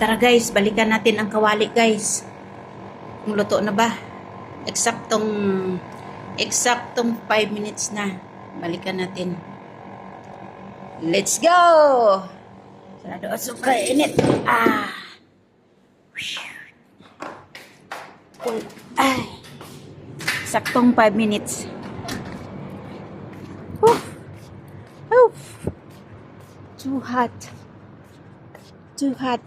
Tara guys, balikan natin ang kawali guys. Kung luto na ba? Eksaktong 5 minutes na. Balikan natin. Let's go! Sarado at super init. Ay. Saktong 5 minutes. Whew. Whew. Too hot. Too hot.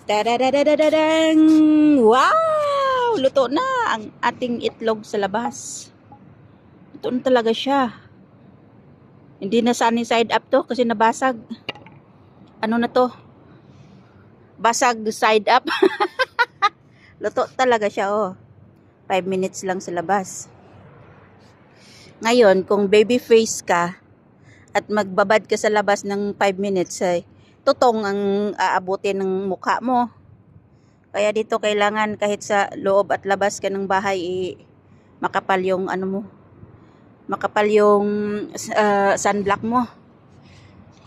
Dadadadadadang! Wow! Luto na ang ating itlog sa labas. Luto na talaga siya. Hindi na sunny side up to kasi nabasag. Ano na to? Basag side up. Luto talaga siya, oh. 5 minutes lang sa labas. Ngayon, kung baby face ka at magbabad ka sa labas ng 5 minutes, ay tutong ang aabutin ng mukha mo. Kaya dito kailangan kahit sa loob at labas ka ng bahay, makapal yung ano mo. Makapal yung sunblock mo.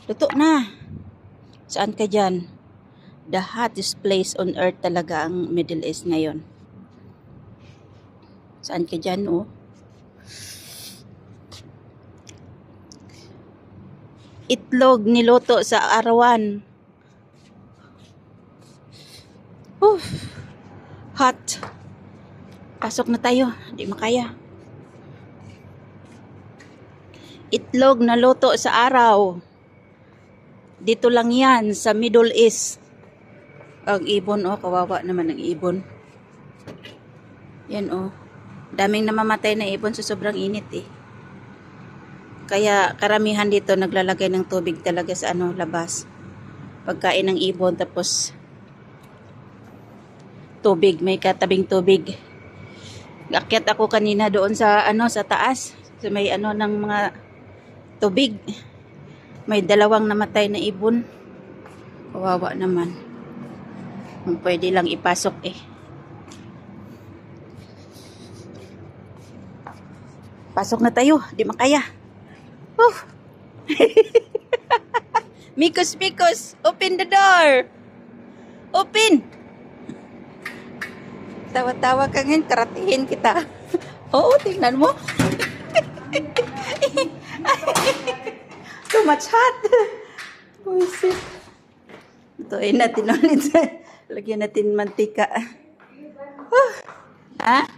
Luto na. Saan ka dyan? The hottest place on earth talaga ang Middle East ngayon. Saan ka dyan, oh? Itlog niluto sa arawan. Hot. Pasok na tayo. Hindi makaya. Itlog na luto sa araw. Dito lang yan sa Middle East. Ang ibon, oh. Kawawa naman ang ibon. Yan, oh. Daming namamatay na ibon sa sobrang init, eh. Kaya karamihan dito naglalagay ng tubig talaga sa labas. Pagkain ng ibon tapos tubig, may katabing tubig. Akyat ako kanina doon sa sa taas, sa may ng mga tubig. May 2 namatay na ibon. Kawawa naman. Kung pwede lang ipasok, eh. Pasok na tayo, di makaya. Mikos, Mikos, open the door. Open. Tawa-tawa ka ngayon, karatihin kita. Oo, tingnan mo. Too much hot. Buisit. Tuin natin ulit. Lagyan natin mantika. Ha?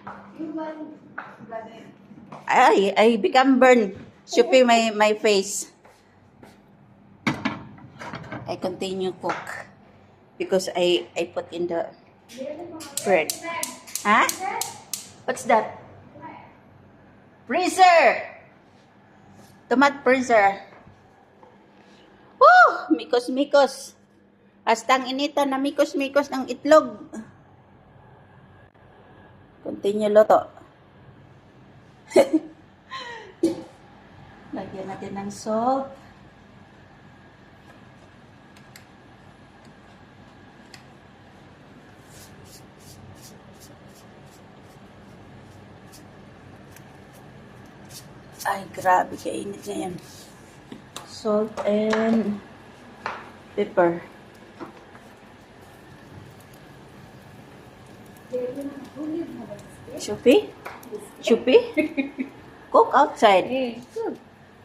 I become burned. Shopping my face. I continue cook because I put in the bread. Huh? What's that? Freezer. Tomato freezer. Woo! Mikos, mikos. Hastang inita na mikos, mikos ng itlog. Continue luto. Lagyan natin ng salt. Ay, grabe, kainit na yan. Salt and pepper. Shupi? Shupi? Cook outside. Hey, good.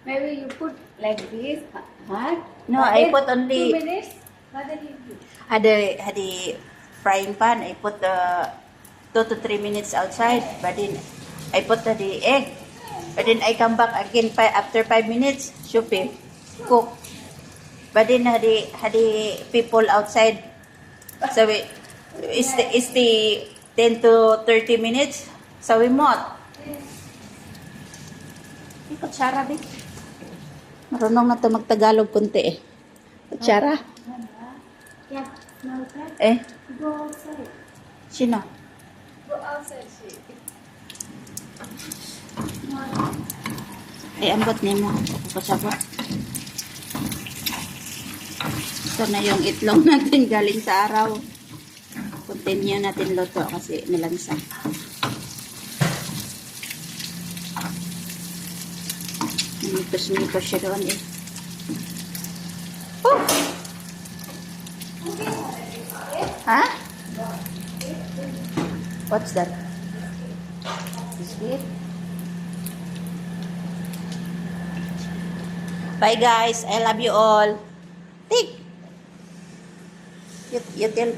Maybe you put like this. Huh? No, I put only 2 minutes. What did you do? had the frying pan. I put 2 to 3 minutes outside. But then I put the egg. But then I come back again after 5 minutes. Shupi, cook. But then had the people outside. So is the 10 to 30 minutes. So we mot. Kutsara, din. Marunong na ito magtagalog kunti, eh. Kutsara? Yeah, smell that. Eh? Go outside. Sino? Go outside, she. Eh, ambot niya mo. Kutsara. Ito na yung itlog natin galing sa araw. Continue natin luto kasi nilansa. Mitos-mitos siya doon, eh. Oh! Ha? What's that? Biscuit? Bye guys. I love you all. Take. You tell